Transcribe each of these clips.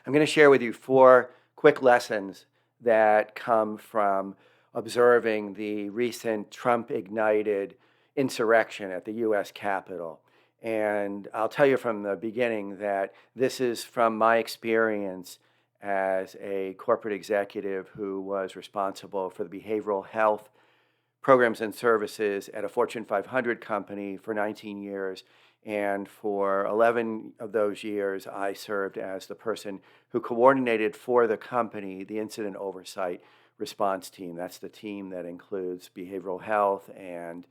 I'm going to share with you 4 quick lessons that come from observing the recent Trump-ignited insurrection at the U.S. Capitol. And I'll tell you from the beginning that this is from my experience as a corporate executive who was responsible for the behavioral health programs and services at a Fortune 500 company for 19 years. And for 11 of those years, I served as the person who coordinated for the company the incident oversight response team. That's the team that includes behavioral health and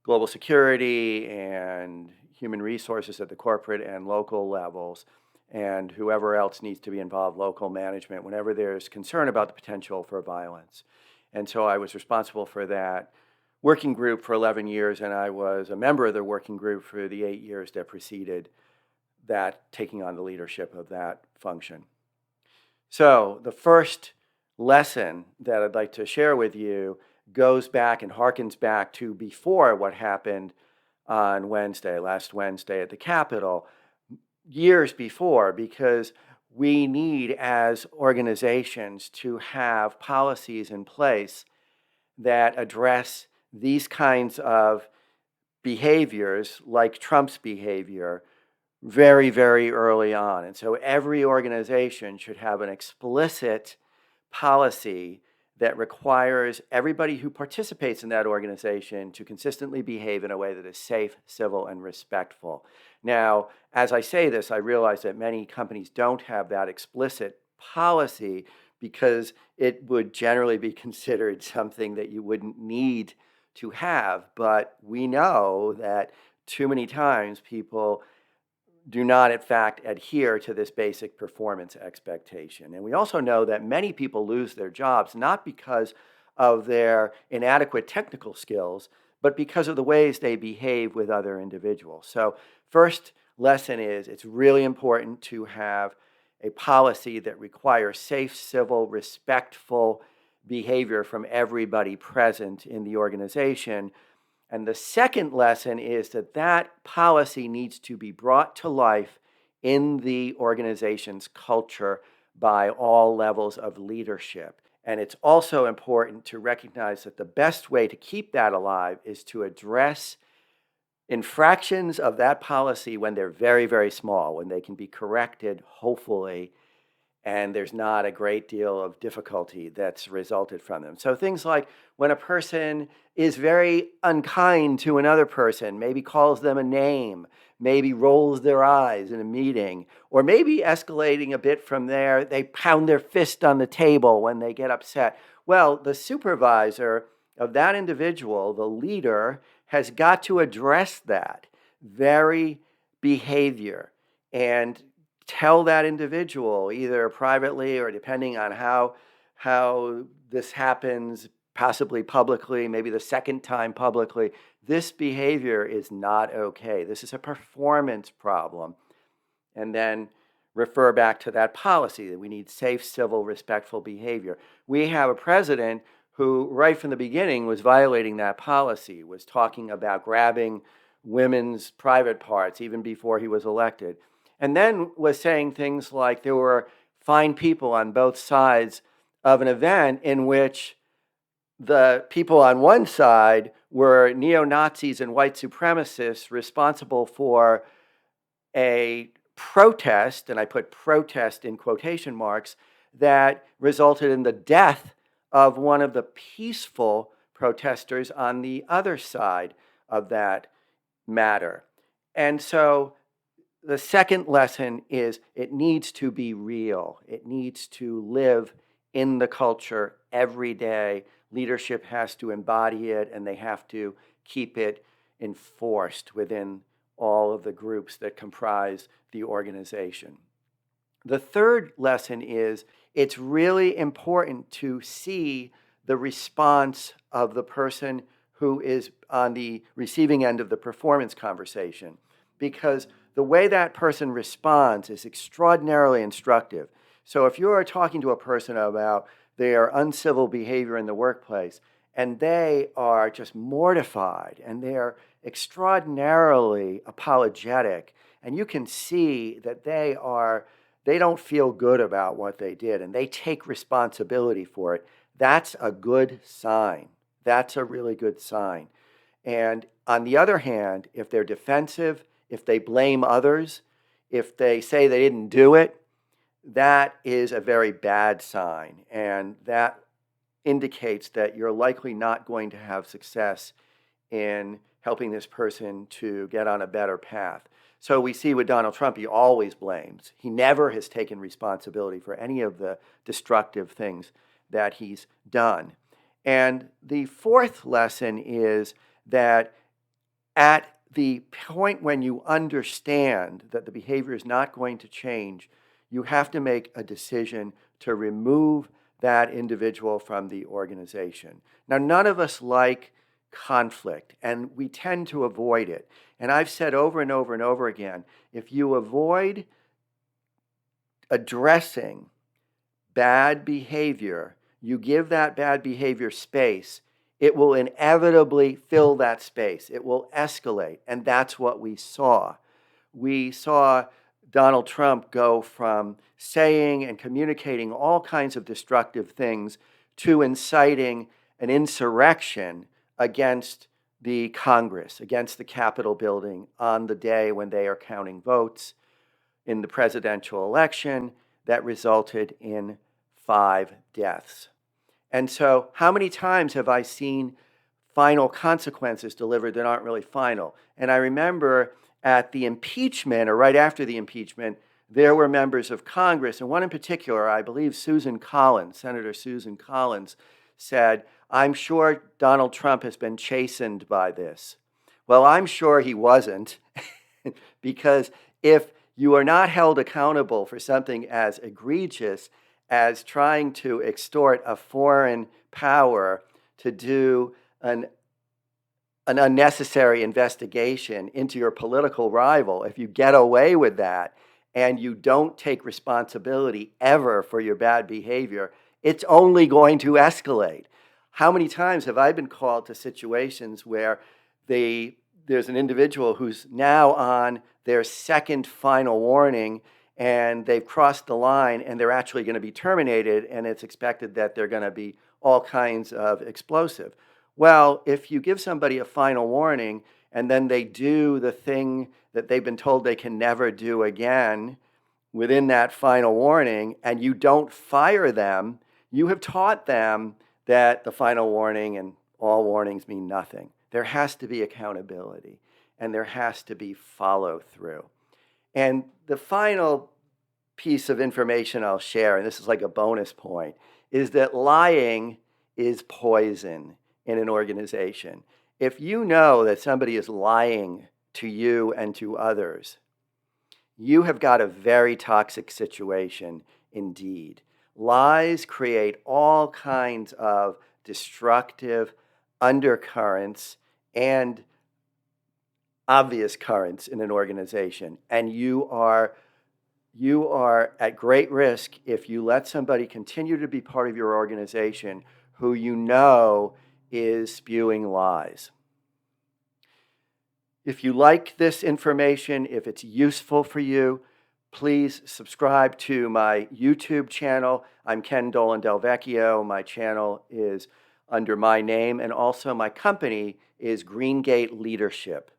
global security and human resources at the corporate and local levels, and whoever else needs to be involved, local management, whenever there's concern about the potential for violence. And so I was responsible for that working group for 11 years, and I was a member of the working group for the 8 years that preceded that, taking on the leadership of that function. So the first lesson that I'd like to share with you goes back and harkens back to before what happened on last Wednesday at the Capitol, years before, because we need, as organizations, to have policies in place that address these kinds of behaviors, like Trump's behavior, very, very early on. And so every organization should have an explicit policy that requires everybody who participates in that organization to consistently behave in a way that is safe, civil, and respectful. Now, as I say this, I realize that many companies don't have that explicit policy because it would generally be considered something that you wouldn't need to have. But we know that too many times people do not, in fact, adhere to this basic performance expectation. And we also know that many people lose their jobs not because of their inadequate technical skills, but because of the ways they behave with other individuals. So first lesson is it's really important to have a policy that requires safe, civil, respectful behavior from everybody present in the organization. And the second lesson is that that policy needs to be brought to life in the organization's culture by all levels of leadership. And it's also important to recognize that the best way to keep that alive is to address infractions of that policy when they're very, very small, when they can be corrected, hopefully, and there's not a great deal of difficulty that's resulted from them. So things like when a person is very unkind to another person, maybe calls them a name, maybe rolls their eyes in a meeting, or maybe escalating a bit from there, they pound their fist on the table when they get upset. Well, the supervisor of that individual, the leader, has got to address that very behavior and tell that individual, either privately or depending on how this happens, possibly publicly, maybe the second time publicly, this behavior is not okay. This is a performance problem. And then refer back to that policy that we need safe, civil, respectful behavior. We have a president who, right from the beginning, was violating that policy, was talking about grabbing women's private parts even before he was elected. And then was saying things like there were fine people on both sides of an event in which the people on one side were neo-Nazis and white supremacists responsible for a protest, and I put protest in quotation marks, that resulted in the death of one of the peaceful protesters on the other side of that matter. And so the second lesson is it needs to be real. It needs to live in the culture every day. Leadership has to embody it, and they have to keep it enforced within all of the groups that comprise the organization. The third lesson is it's really important to see the response of the person who is on the receiving end of the performance conversation, because the way that person responds is extraordinarily instructive. So if you are talking to a person about their uncivil behavior in the workplace, and they are just mortified, and they are extraordinarily apologetic, and you can see that they they don't feel good about what they did and they take responsibility for it, that's a good sign. That's a really good sign. And on the other hand, if they're defensive, if they blame others, if they say they didn't do it, that is a very bad sign. And that indicates that you're likely not going to have success in helping this person to get on a better path. So we see with Donald Trump, he always blames. He never has taken responsibility for any of the destructive things that he's done. And the fourth lesson is that at the point when you understand that the behavior is not going to change, you have to make a decision to remove that individual from the organization. Now, none of us like conflict, and we tend to avoid it. And I've said over and over and over again, if you avoid addressing bad behavior, you give that bad behavior space, it will inevitably fill that space. It will escalate, and that's what we saw. We saw Donald Trump go from saying and communicating all kinds of destructive things to inciting an insurrection against the Congress, against the Capitol building on the day when they are counting votes in the presidential election that resulted in 5 deaths. And so how many times have I seen final consequences delivered that aren't really final? And I remember at the impeachment, or right after the impeachment, there were members of Congress, and one in particular, I believe Susan Collins, Senator Susan Collins, said, "I'm sure Donald Trump has been chastened by this." Well, I'm sure he wasn't, because if you are not held accountable for something as egregious as trying to extort a foreign power to do an unnecessary investigation into your political rival, if you get away with that and you don't take responsibility ever for your bad behavior, it's only going to escalate. How many times have I been called to situations where there's an individual who's now on their second final warning and they've crossed the line and they're actually going to be terminated, and it's expected that they're going to be all kinds of explosive. Well, if you give somebody a final warning and then they do the thing that they've been told they can never do again within that final warning, and you don't fire them, you have taught them that the final warning and all warnings mean nothing. There has to be accountability, and there has to be follow through. And the final piece of information I'll share, and this is like a bonus point, is that lying is poison in an organization. If you know that somebody is lying to you and to others, you have got a very toxic situation indeed. Lies create all kinds of destructive undercurrents and obvious currents in an organization, and you are at great risk if you let somebody continue to be part of your organization who you know is spewing lies. If you like this information, if it's useful for you, please subscribe to my YouTube channel. I'm Ken Dolan-Del. My channel is under my name, and also my company is Greengate Leadership.